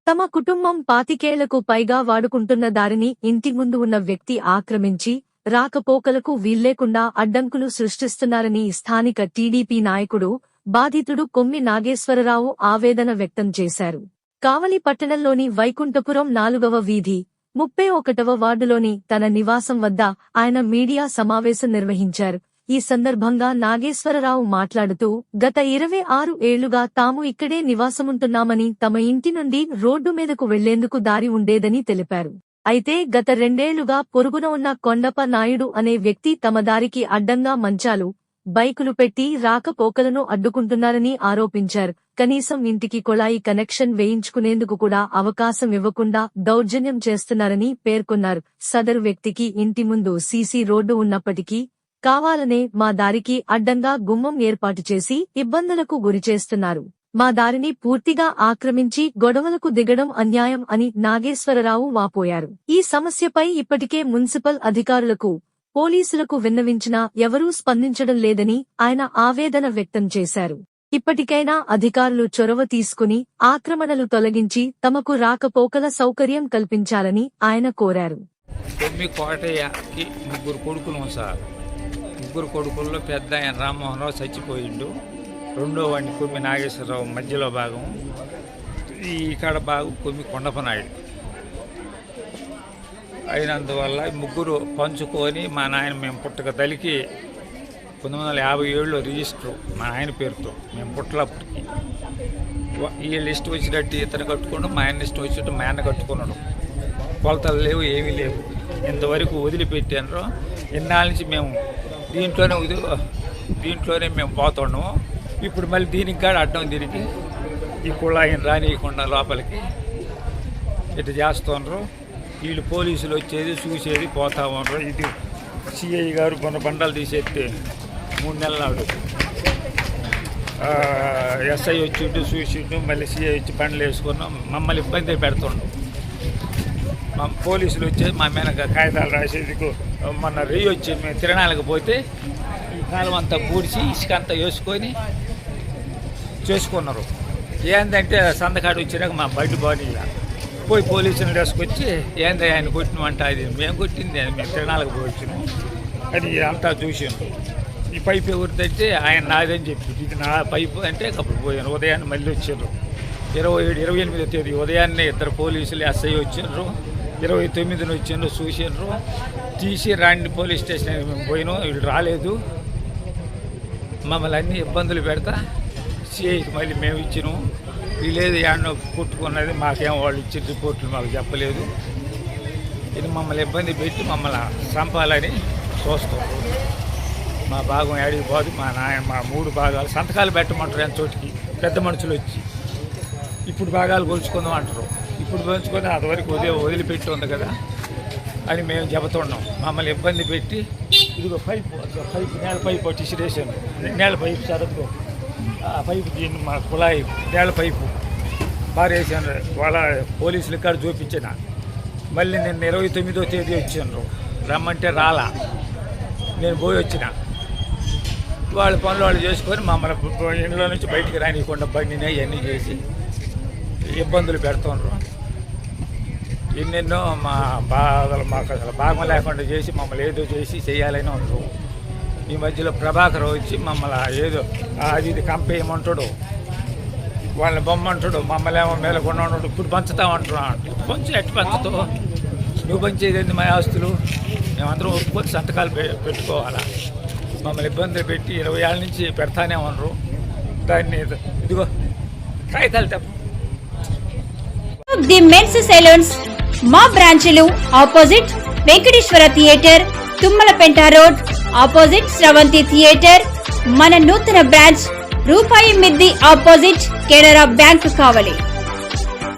తమ కుటుంబం 25 ఏళ్లకు పైగా వాడుకుంటున్న దారిని ఇంటి ముందు ఉన్న వ్యక్తి ఆక్రమించి రాకపోకలకు వీల్లేకుండా అడ్డంకులు సృష్టిస్తున్నారని స్థానిక టీడీపీ నాయకుడు, బాధితుడు కొమ్మి నాగేశ్వరరావు ఆవేదన వ్యక్తం చేశారు. కావలి పట్టణంలోని వైకుంఠపురం 4వ వీధి 31వ వార్డులోని తన నివాసం వద్ద ఆయన మీడియా సమావేశం నిర్వహించారు. ఈ సందర్భంగా నాగేశ్వరరావు మాట్లాడుతూ, గత 26 ఏళ్లుగా తాము ఇక్కడే నివాసముంటున్నామని, తమ ఇంటి నుండి రోడ్డు మీదకు వెళ్లేందుకు దారి ఉండేదని తెలిపారు. అయితే గత 2 ఏళ్లుగా పొరుగున ఉన్న కొండప నాయుడు అనే వ్యక్తి తమ దారికి అడ్డంగా మంచాలు, బైకులు పెట్టి రాకపోకలను అడ్డుకుంటున్నారని ఆరోపించారు. కనీసం ఇంటికి కొళాయి కనెక్షన్ వేయించుకునేందుకు కూడా అవకాశం ఇవ్వకుండా దౌర్జన్యం చేస్తున్నారని పేర్కొన్నారు. సదరు వ్యక్తికి ఇంటి ముందు సీసీ రోడ్డు ఉన్నప్పటికీ కావాలనే మా దారికి అడ్డంగా గుమ్మం ఏర్పాటు చేసి ఇబ్బందులకు గురిచేస్తున్నారు. మా దారిని పూర్తిగా ఆక్రమించి గొడవలకు దిగడం అన్యాయం అని నాగేశ్వరరావు వాపోయారు. ఈ సమస్యపై ఇప్పటికే మున్సిపల్ అధికారులకు, పోలీసులకు విన్నవించినా ఎవరూ స్పందించడం లేదని ఆయన ఆవేదన వ్యక్తం చేశారు. ఇప్పటికైనా అధికారులు చొరవ తీసుకుని ఆక్రమణలు తొలగించి తమకు రాకపోకల సౌకర్యం కల్పించాలని ఆయన కోరారు. ముగ్గురు కొడుకుల్లో పెద్ద ఆయన రామ్మోహన్ రావు చచ్చిపోయిండు. రెండో వాడిని కొమ్మి నాగేశ్వరరావు మధ్యలో భాగం, ఈ ఇక్కడ భాగం కొమ్మి కొండపనాయుడు అయినందువల్ల ముగ్గురు పంచుకొని మా నాయన మేము పుట్టక తలికి 1957లో రిజిస్టర్ మా ఆయన పేరుతో మేము పుట్టలప్పటికి వీళ్ళు ఇష్టం వచ్చినట్టు ఇతను కట్టుకోవడం, మా ఆయన ఇష్టం వచ్చినట్టు మా ఆయన కట్టుకున్నాడు. కొలతలు లేవు, ఏమీ లేవు. ఇంతవరకు వదిలిపెట్టాను. ఇన్నాళ్ళ నుంచి మేము దీంట్లోనే మేము పోతున్నాము. ఇప్పుడు మళ్ళీ దీనికి కూడా అడ్డం తిరిగి ఈ కుళాయిని రానియకుండా లోపలికి ఇటు చేస్తున్నారు. వీళ్ళు పోలీసులు వచ్చేది చూసేది పోతా ఉన్నారు. ఇది సిఐ గారు కొన్ని బండలు తీసేస్తే 3 నెలల నాడు ఎస్ఐ వచ్చిండు, చూసిండు, మళ్ళీ సిఐ వచ్చి బండ్లు వేసుకున్నాం. మమ్మల్ని ఇబ్బంది పెడుతుండు. మా పోలీసులు వచ్చేది మా మీద కాగితాలు రాసేందుకు. మొన్న రెయ్యి వచ్చి మేము తిరణాలకు పోతే ఈ కాలం అంతా పూడ్చి ఇసుక అంతా వేసుకొని చేసుకున్నారు. ఏంటంటే సందకాడు వచ్చినాక మా బండి బాడీ పోయి పోలీసులు తీసుకొచ్చి ఏంది ఆయన కొట్టినమంట, అది మేము కొట్టింది, మేము తిరణాలకు పోయి వచ్చినాం అది అంతా చూసాను. ఈ పైపు ఎవరిదంటే ఆయన నాదని చెప్పి, ఇది నా పైపు అంటే అప్పుడు పోయాను. ఉదయాన్నే మళ్ళీ వచ్చారు. 28వ తేదీ ఉదయాన్నే 2 పోలీసులు ఎస్ఐ వచ్చారు. 29న వచ్చిండ్రు, చూసిండ్రు, తీసి రాండి పోలీస్ స్టేషన్కి మేము పోయినాం. వీళ్ళు రాలేదు. మమ్మల్ని అన్ని ఇబ్బందులు పెడతా సిఐకి మళ్ళీ మేము ఇచ్చినాం. వీళ్ళేది యాడ్నో కుట్టుకున్నది మాకేమో వాళ్ళు ఇచ్చిన రిపోర్ట్లు మాకు చెప్పలేదు. ఇది మమ్మల్ని ఇబ్బంది పెట్టి మమ్మల్ని చంపాలని చూస్తాం. మా భాగం ఏడికి పోదు. మా నాయన మా 3 భాగాలు సంతకాలు పెట్టమంటారు. ఎంత చోటికి పెద్ద మనుషులు వచ్చి ఇప్పుడు భాగాలు కొలుచుకుందాం అంటారు. ఇప్పుడు పంచుకొని అంతవరకు వదిలిపెట్టి ఉంది కదా అని మేము చెబుతున్నాం. మమ్మల్ని ఇబ్బంది పెట్టి ఇదిగో పైపు నేల పైపు టిసిరేసాను. నేల పైపు సరద్దు ఆ పైపు దీన్ని మా కుళాయి నేల పైపు పారేసాను. వాళ్ళ పోలీసులు ఇక్కడ చూపించిన. మళ్ళీ నేను 29వ తేదీ వచ్చాను. రమ్మంటే రాలా. నేను పోయి వచ్చిన. వాళ్ళ పనులు వాళ్ళు చేసుకొని మమ్మల్ని ఇంట్లో నుంచి బయటికి రానియకుండా బండిని అవన్నీ చేసి ఇబ్బందులు పెడుతున్నారు. ఎన్నెన్నో మా బాధలు మాకు అసలు భాగం లేకుండా చేసి మమ్మల్ని ఏదో చేసి చేయాలని ఉండరు. ఈ మధ్యలో ప్రభాకర్ వచ్చి మమ్మల్ని ఏదో అది ఇది కంపేయమంటాడు, వాళ్ళని బొమ్మంటాడు, మమ్మల్ని ఏమో మేలకుండా ఉంటాడు. ఇప్పుడు పంచుతామంటున్నాడు. ఎట్టు పంచుతావు నువ్వు? పంచేది మా ఆస్తులు మేమందరం ఒప్పుకొని సంతకాలు పెట్టుకోవాలా? మమ్మల్ని ఇబ్బందులు పెట్టి 20 ఏళ్ళ నుంచి పెడతానే ఉండరు. దాన్ని ఇదిగో కాగితాలు తప్ప. ది మెన్స్ సెలూన్స్ మా బ్రాంచ్లు opposite Venkateswara theatre, Tummalapenta road, opposite Sravanthi theatre. మన నూతన బ్రాంచ్ రూపాయి మిద్ది ఆపోజిట్ కెనరా బ్యాంక్ కావలి.